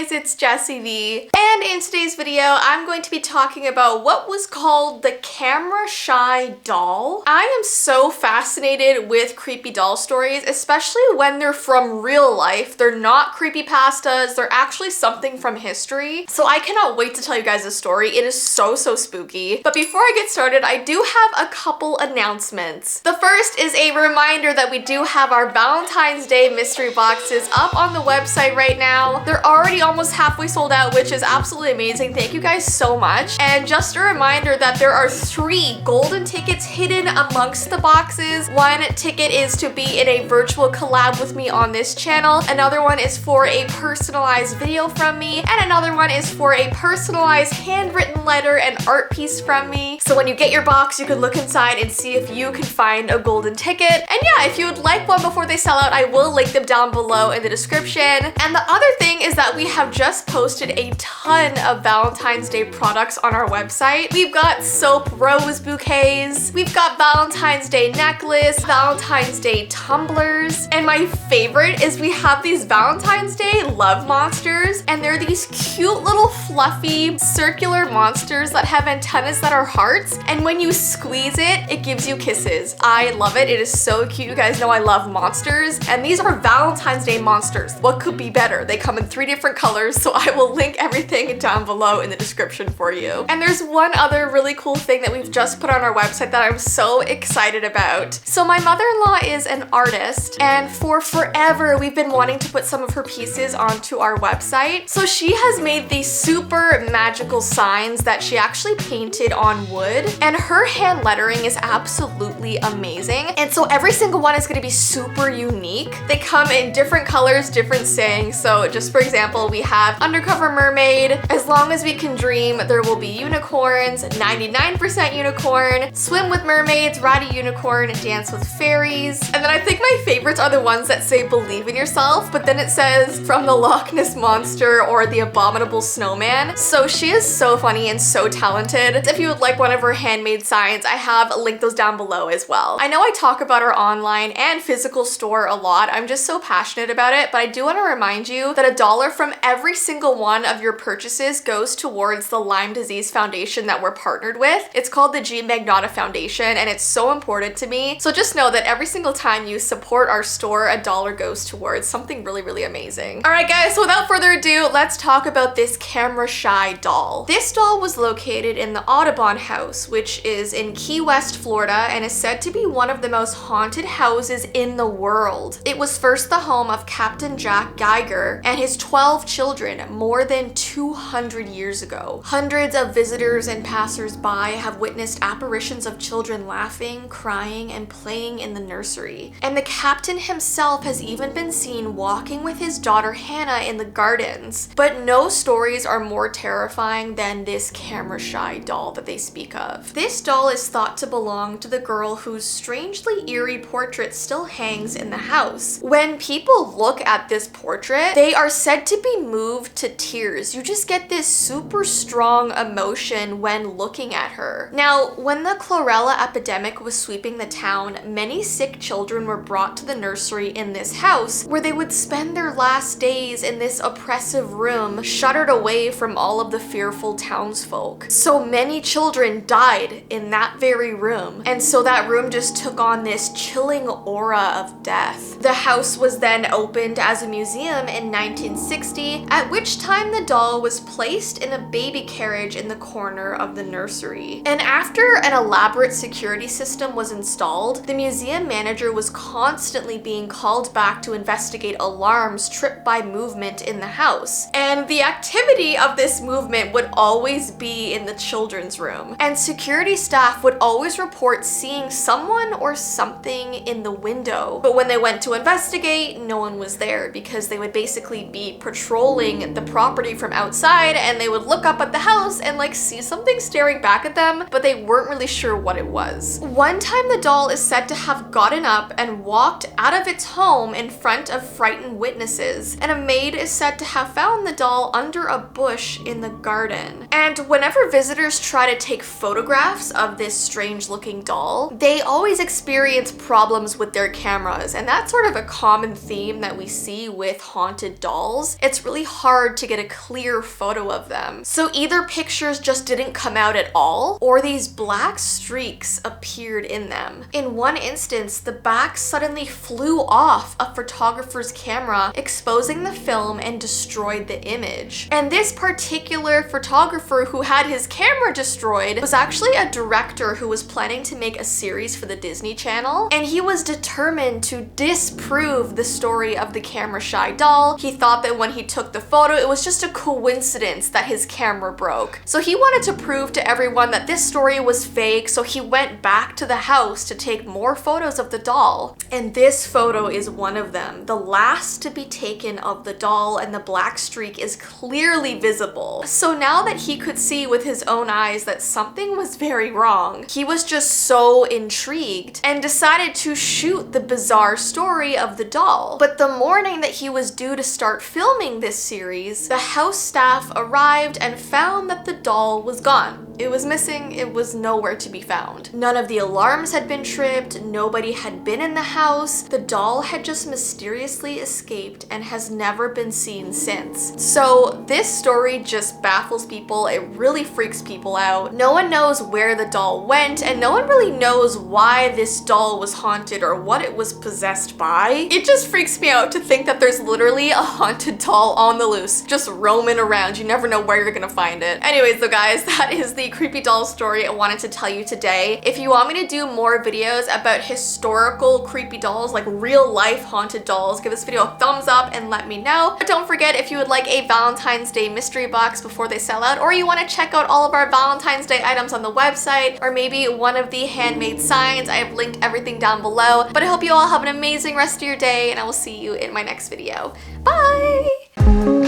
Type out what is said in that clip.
guys, it's Jessii Vee, and in today's video I'm going to be talking about what was called the camera shy doll. I am so fascinated with creepy doll stories, especially when they're from real life. They're not creepypastas, they're actually something from history. So I cannot wait to tell you guys this story. It is so spooky. But before I get started, I do have a couple announcements. The first is a reminder that we do have our Valentine's Day mystery boxes up on the website right now. They're already almost halfway sold out, which is absolutely amazing. Thank you guys so much. And just a reminder that there are 3 golden tickets hidden amongst the boxes. One ticket is to be in a virtual collab with me on this channel. Another one is for a personalized video from me. And another one is for a personalized handwritten letter and art piece from me. So when you get your box, you can look inside and see if you can find a golden ticket. And yeah, if you would like one before they sell out, I will link them down below in the description. And the other thing is that we have just posted a ton of Valentine's Day products on our website. We've got soap rose bouquets, we've got Valentine's Day necklace, Valentine's Day tumblers, and my favorite is we have these Valentine's Day love monsters, and they're these cute little fluffy circular monsters that have antennas that are hearts, and when you squeeze it, it gives you kisses. I love it. It is so cute. You guys know I love monsters, and these are Valentine's Day monsters. What could be better? They come in 3 different colors, so I will link everything down below in the description for you. And there's one other really cool thing that we've just put on our website that I'm so excited about. So my mother-in-law is an artist, and for forever we've been wanting to put some of her pieces onto our website. So she has made these super magical signs that she actually painted on wood, and her hand lettering is absolutely amazing. And so every single one is going to be super unique. They come in different colors, different sayings. So just for example, we have undercover mermaid, as long as we can dream, there will be unicorns, 99% unicorn, swim with mermaids, ride a unicorn, dance with fairies. And then I think my favorites are the ones that say believe in yourself, but then it says from the Loch Ness Monster or the abominable snowman. So she is so funny and so talented. If you would like one of her handmade signs, I have linked those down below as well. I know I talk about our online and physical store a lot. I'm just so passionate about it, but I do want to remind you that $1 from every single one of your purchases goes towards the Lyme Disease Foundation that we're partnered with. It's called the G Magnata Foundation, and it's so important to me. So just know that every single time you support our store, $1 goes towards something really amazing. All right guys, so without further ado, let's talk about this camera shy doll. This doll was located in the Audubon House, which is in Key West, Florida, and is said to be one of the most haunted houses in the world. It was first the home of Captain Jack Geiger and his 12 children more than 200 years ago. Hundreds of visitors and passers-by have witnessed apparitions of children laughing, crying, and playing in the nursery. And the captain himself has even been seen walking with his daughter Hannah in the gardens. But no stories are more terrifying than this camera shy doll that they speak of. This doll is thought to belong to the girl whose strangely eerie portrait still hangs in the house. When people look at this portrait, they are said to be moved to tears. You just get this super strong emotion when looking at her. Now, when the chlorella epidemic was sweeping the town, many sick children were brought to the nursery in this house, where they would spend their last days in this oppressive room, shuttered away from all of the fearful townsfolk. So many children died in that very room, and so that room just took on this chilling aura of death. The house was then opened as a museum in 1960, at which time the doll was placed in a baby carriage in the corner of the nursery. And after an elaborate security system was installed, the museum manager was constantly being called back to investigate alarms tripped by movement in the house. And the activity of this movement would always be in the children's room. And security staff would always report seeing someone or something in the window. But when they went to investigate, no one was there because they would basically be patrolling the property from outside outside and they would look up at the house and like see something staring back at them, but they weren't really sure what it was. One time the doll is said to have gotten up and walked out of its home in front of frightened witnesses, and a maid is said to have found the doll under a bush in the garden. And whenever visitors try to take photographs of this strange looking doll, they always experience problems with their cameras, and that's sort of a common theme that we see with haunted dolls. It's really hard to get a clear photo of them. So either pictures just didn't come out at all, or these black streaks appeared in them. In one instance, the back suddenly flew off a photographer's camera, exposing the film and destroyed the image. And this particular photographer who had his camera destroyed was actually a director who was planning to make a series for the Disney Channel, and he was determined to disprove the story of the camera shy doll. He thought that when he took the photo, it was just a coincidence that his camera broke. So he wanted to prove to everyone that this story was fake, so he went back to the house to take more photos of the doll. And this photo is one of them, the last to be taken of the doll, and the black streak is clearly visible. So now that he could see with his own eyes that something was very wrong, he was just so intrigued and decided to shoot the bizarre story of the doll. But the morning that he was due to start filming this series, the house staff arrived and found that the doll was gone. It was missing, it was nowhere to be found. None of the alarms had been tripped, nobody had been in the house. The doll had just mysteriously escaped and has never been seen since. So this story just baffles people, it really freaks people out. No one knows where the doll went, and no one really knows why this doll was haunted or what it was possessed by. It just freaks me out to think that there's literally a haunted doll on the loose, just roaming around. You never know where you're gonna find it. Anyways though guys, that is the creepy doll story I wanted to tell you today. If you want me to do more videos about historical creepy dolls, like real life haunted dolls, give this video a thumbs up and let me know. But don't forget, if you would like a Valentine's Day mystery box before they sell out, or you want to check out all of our Valentine's Day items on the website, or maybe one of the handmade signs, I have linked everything down below. But I hope you all have an amazing rest of your day, and I will see you in my next video. Bye!